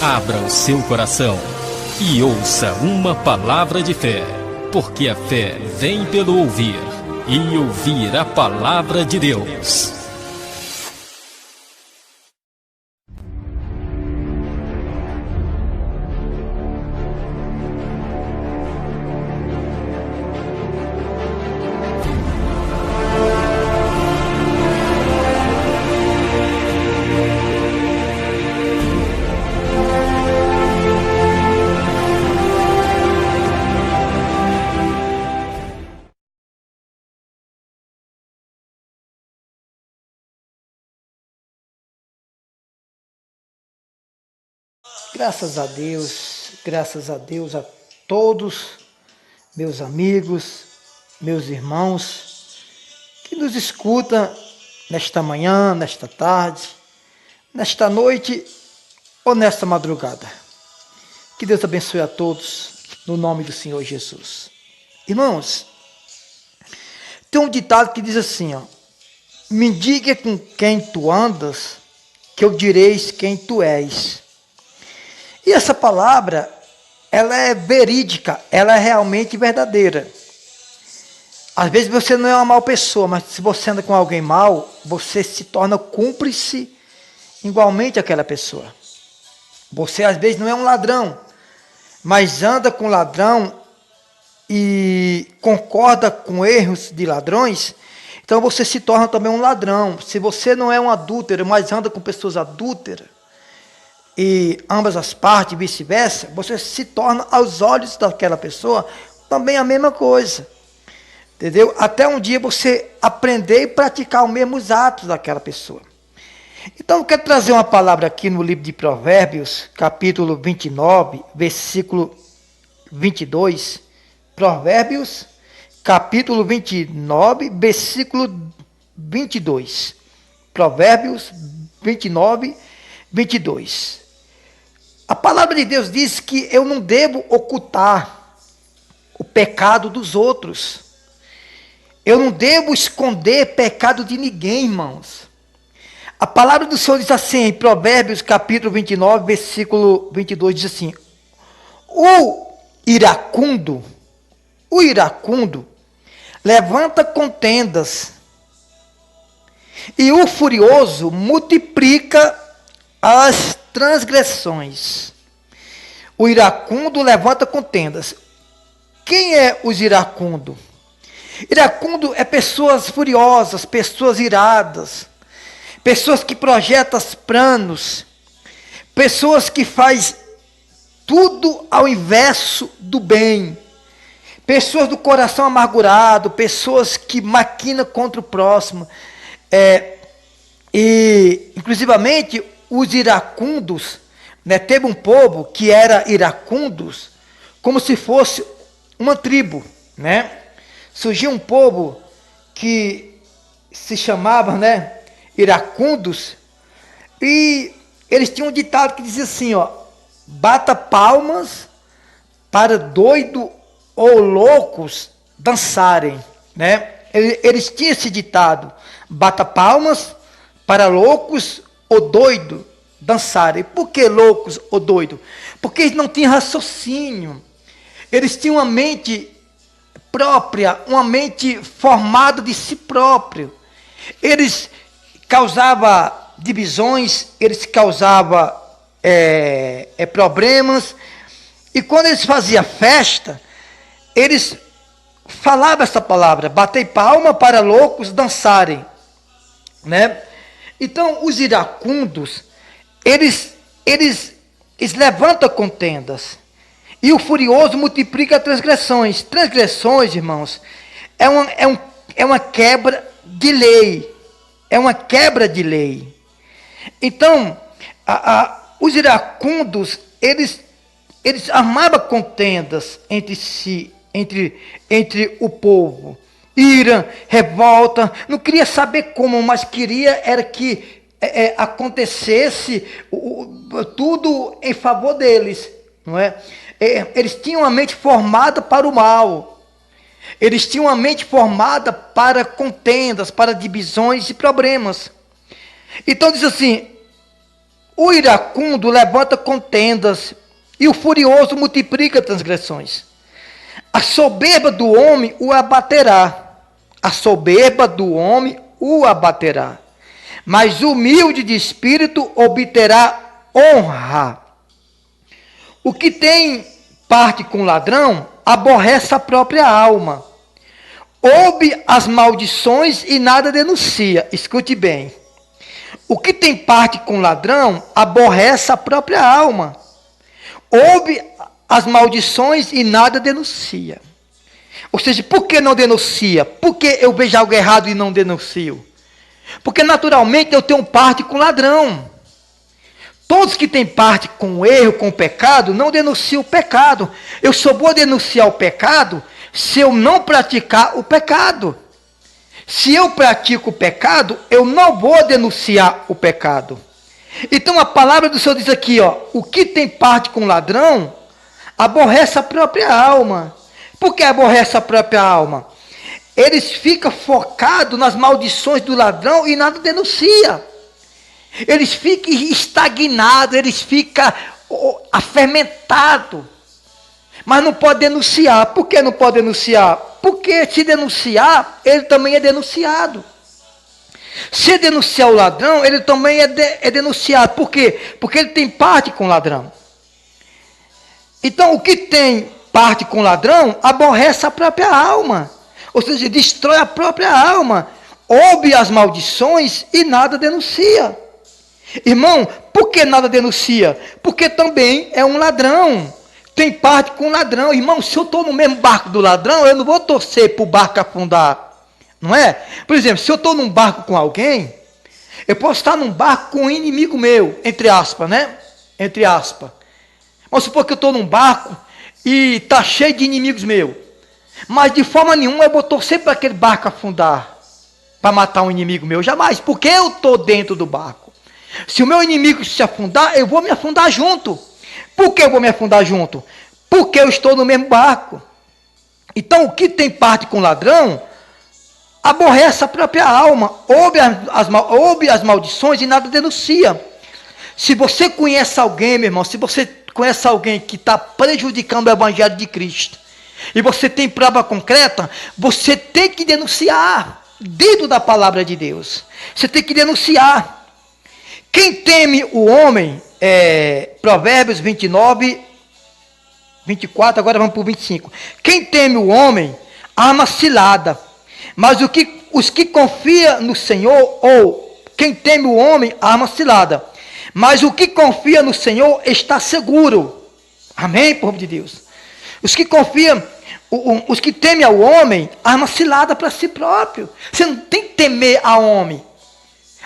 Abra o seu coração e ouça uma palavra de fé, porque a fé vem pelo ouvir, e ouvir a palavra de Deus. Graças a Deus a todos, meus amigos, meus irmãos, que nos escutam nesta manhã, nesta tarde, nesta noite ou nesta madrugada. Que Deus abençoe a todos, no nome do Senhor Jesus. Irmãos, tem um ditado que diz assim, me diga com quem tu andas, que eu direis quem tu és. E essa palavra, ela é verídica, ela é realmente verdadeira. Às vezes você não é uma mal pessoa, mas se você anda com alguém mal, você se torna cúmplice igualmente àquela pessoa. Você às vezes não é um ladrão, mas anda com ladrão e concorda com erros de ladrões, então você se torna também um ladrão. Se você não é um adúltero, mas anda com pessoas adúlteras, e ambas as partes, vice-versa, você se torna, aos olhos daquela pessoa, também a mesma coisa. Entendeu? Até um dia você aprender e praticar os mesmos atos daquela pessoa. Então, eu quero trazer uma palavra aqui no livro de Provérbios, capítulo 29, versículo 22. Provérbios, capítulo 29, versículo 22. Provérbios 29, 22. A palavra de Deus diz que eu não devo ocultar o pecado dos outros. Eu não devo esconder pecado de ninguém, irmãos. A palavra do Senhor diz assim, em Provérbios capítulo 29, versículo 22, diz assim, o iracundo levanta contendas, e o furioso multiplica as transgressões. O iracundo levanta contendas. Quem é os iracundo? Iracundo é pessoas furiosas, pessoas iradas, pessoas que projetam planos, pessoas que faz tudo ao inverso do bem, pessoas do coração amargurado, pessoas que maquinam contra o próximo, e inclusivamente os iracundos, né, teve um povo que era iracundos, como se fosse uma tribo, né? Surgiu um povo que se chamava, né, iracundos, e eles tinham um ditado que dizia assim, bata palmas para doido ou loucos dançarem, né? Eles tinham esse ditado, bata palmas para loucos ou doido dançarem. Por que loucos ou doido? Porque eles não tinham raciocínio. Eles tinham uma mente própria, uma mente formada de si próprio. Eles causavam divisões, eles causavam problemas. E quando eles faziam festa, eles falavam essa palavra, batei palma para loucos dançarem, né? Então, os iracundos, eles levantam contendas. E o furioso multiplica transgressões. Transgressões, irmãos, é uma quebra de lei. É uma quebra de lei. Então, os iracundos, eles armavam contendas entre si, entre o povo. Ira, revolta, não queria saber como, mas queria era que acontecesse tudo em favor deles, não é? Eles tinham a mente formada para o mal, eles tinham a mente formada para contendas, para divisões e problemas. Então diz assim, o iracundo levanta contendas, e o furioso multiplica transgressões. A soberba do homem o abaterá. A soberba do homem o abaterá. Mas o humilde de espírito obterá honra. O que tem parte com ladrão, aborrece a própria alma. Ouve as maldições e nada denuncia. Escute bem. O que tem parte com ladrão, aborrece a própria alma. Ouve as maldições e nada denuncia. Ou seja, por que não denuncia? Por que eu vejo algo errado e não denuncio? Porque naturalmente eu tenho parte com ladrão. Todos que têm parte com o erro, com o pecado, não denunciam o pecado. Eu só vou denunciar o pecado se eu não praticar o pecado. Se eu pratico o pecado, eu não vou denunciar o pecado. Então a palavra do Senhor diz aqui, ó, o que tem parte com ladrão, aborrece a própria alma. Por que aborrece a própria alma? Eles ficam focados nas maldições do ladrão e nada denuncia. Eles ficam estagnados, eles ficam afermentados. Mas não pode denunciar. Por que não pode denunciar? Porque se denunciar, ele também é denunciado. Se denunciar o ladrão, ele também é denunciado. Por quê? Porque ele tem parte com o ladrão. Então, o que tem parte com o ladrão, aborrece a própria alma. Ou seja, destrói a própria alma. Ouve as maldições e nada denuncia. Irmão, por que nada denuncia? Porque também é um ladrão. Tem parte com o ladrão. Irmão, se eu estou no mesmo barco do ladrão, eu não vou torcer para o barco afundar. Não é? Por exemplo, se eu estou num barco com alguém, eu posso estar num barco com um inimigo meu, entre aspas, né? Entre aspas. Vamos supor que eu estou num barco e está cheio de inimigos meus. Mas de forma nenhuma eu vou torcer para aquele barco afundar, para matar um inimigo meu. Jamais, porque eu estou dentro do barco. Se o meu inimigo se afundar, eu vou me afundar junto. Por que eu vou me afundar junto? Porque eu estou no mesmo barco. Então, o que tem parte com o ladrão, aborrece a própria alma, ouve as maldições e nada denuncia. Se você conhece alguém, meu irmão, se você conhece alguém que está prejudicando o evangelho de Cristo, e você tem prova concreta, você tem que denunciar, dentro da palavra de Deus. Você tem que denunciar. Quem teme o homem, Provérbios 29, 24, agora vamos para o 25. Quem teme o homem, arma cilada. Mas os que confiam no Senhor, ou quem teme o homem, arma cilada. Mas o que confia no Senhor está seguro. Amém, povo de Deus? Os que confiam, os que temem ao homem, arma cilada para si próprio. Você não tem que temer a homem.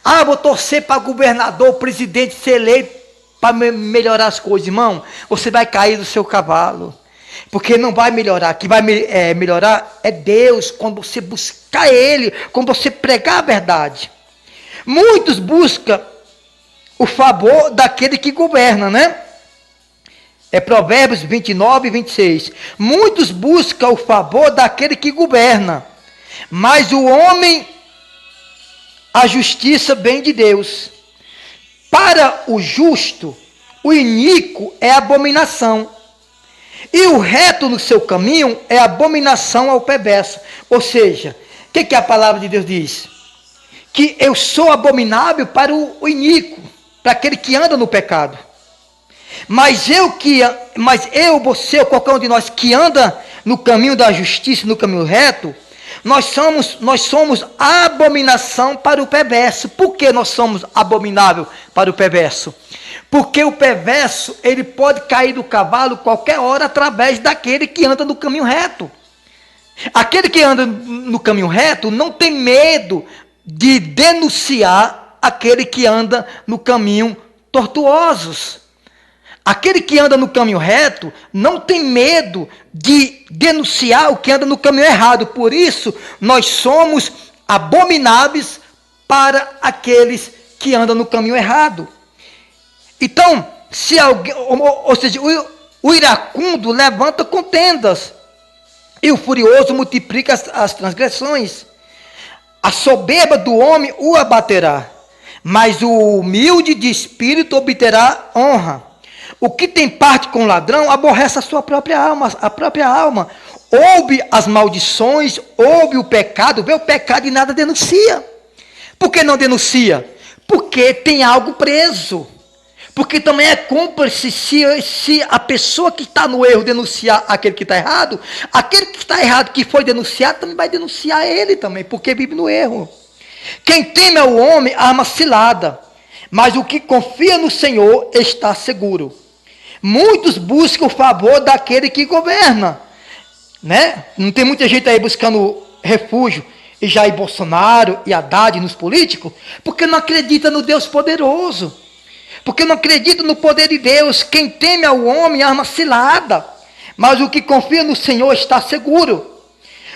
Ah, vou torcer para governador, presidente ser eleito para melhorar as coisas. Irmão, você vai cair do seu cavalo. Porque não vai melhorar. Quem vai melhorar é Deus, quando você buscar Ele, quando você pregar a verdade. Muitos buscam o favor daquele que governa, né? É Provérbios 29 e 26. Muitos buscam o favor daquele que governa, mas o homem, a justiça vem de Deus. Para o justo, o iníquo é abominação, e o reto no seu caminho é abominação ao perverso. Ou seja, o que a palavra de Deus diz? Que eu sou abominável para o iníquo, para aquele que anda no pecado. Mas você, qualquer um de nós que anda no caminho da justiça, no caminho reto, nós somos abominação para o perverso. Por que nós somos abominável para o perverso? Porque o perverso, ele pode cair do cavalo qualquer hora através daquele que anda no caminho reto. Aquele que anda no caminho reto não tem medo de denunciar aquele que anda no caminho tortuosos. Aquele que anda no caminho reto não tem medo de denunciar o que anda no caminho errado. Por isso, nós somos abomináveis para aqueles que andam no caminho errado. Então, se alguém, ou seja, o iracundo levanta contendas, e o furioso multiplica as transgressões. A soberba do homem o abaterá, mas o humilde de espírito obterá honra. O que tem parte com o ladrão aborrece a sua própria alma, ouve as maldições, ouve o pecado, vê o pecado e nada denuncia. Por que não denuncia? Porque tem algo preso. Porque também é cúmplice se a pessoa que está no erro denunciar aquele que está errado, aquele que está errado que foi denunciado também vai denunciar ele também, porque vive no erro. Quem teme ao homem arma cilada, mas o que confia no Senhor está seguro. Muitos buscam o favor daquele que governa, né? Não tem muita gente aí buscando refúgio, e Jair Bolsonaro e Haddad nos políticos, porque não acredita no Deus poderoso, porque não acredita no poder de Deus. Quem teme ao homem arma cilada, mas o que confia no Senhor está seguro.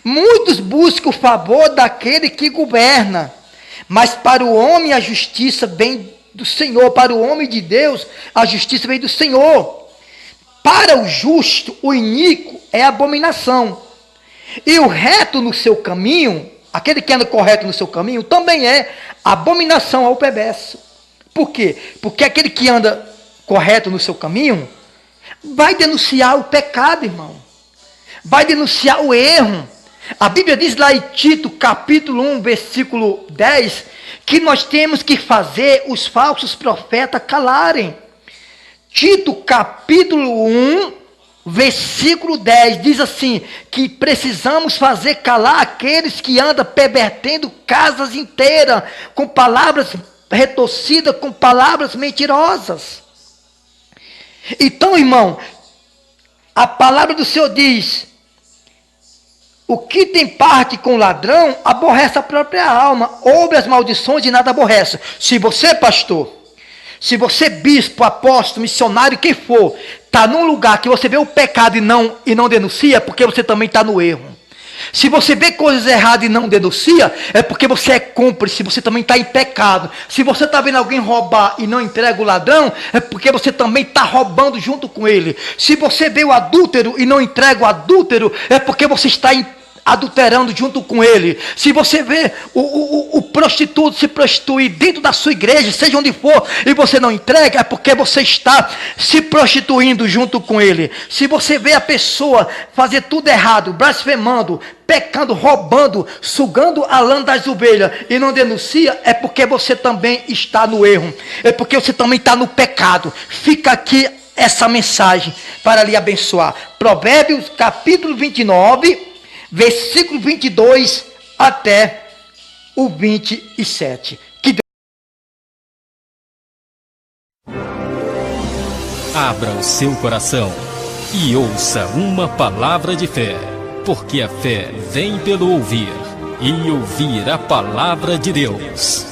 Muitos buscam o favor daquele que governa, mas para o homem a justiça vem do Senhor, para o homem de Deus a justiça vem do Senhor. Para o justo, o iníquo é abominação, e o reto no seu caminho, aquele que anda correto no seu caminho, também é abominação ao perverso. Por quê? Porque aquele que anda correto no seu caminho vai denunciar o pecado, irmão, vai denunciar o erro. A Bíblia diz lá em Tito, capítulo 1, versículo 10, que nós temos que fazer os falsos profetas calarem. Tito, capítulo 1, versículo 10, diz assim, que precisamos fazer calar aqueles que andam pervertendo casas inteiras, com palavras retorcidas, com palavras mentirosas. Então, irmão, a palavra do Senhor diz: o que tem parte com o ladrão aborrece a própria alma, ouve as maldições e nada aborrece. Se você, pastor, se você, bispo, apóstolo, missionário, quem for, está num lugar que você vê o pecado e não denuncia, é porque você também está no erro. Se você vê coisas erradas e não denuncia, é porque você é cúmplice, você também está em pecado. Se você está vendo alguém roubar e não entrega o ladrão, é porque você também está roubando junto com ele. Se você vê o adúltero e não entrega o adúltero, é porque você está adulterando junto com ele. Se você vê o prostituto se prostituir dentro da sua igreja, seja onde for, e você não entrega, é porque você está se prostituindo junto com ele. Se você vê a pessoa fazer tudo errado, blasfemando, pecando, roubando, sugando a lã das ovelhas e não denuncia, é porque você também está no erro, é porque você também está no pecado. Fica aqui essa mensagem para lhe abençoar. Provérbios capítulo 29, versículo 22 até o 27. Abra o seu coração e ouça uma palavra de fé, porque a fé vem pelo ouvir, e ouvir a palavra de Deus.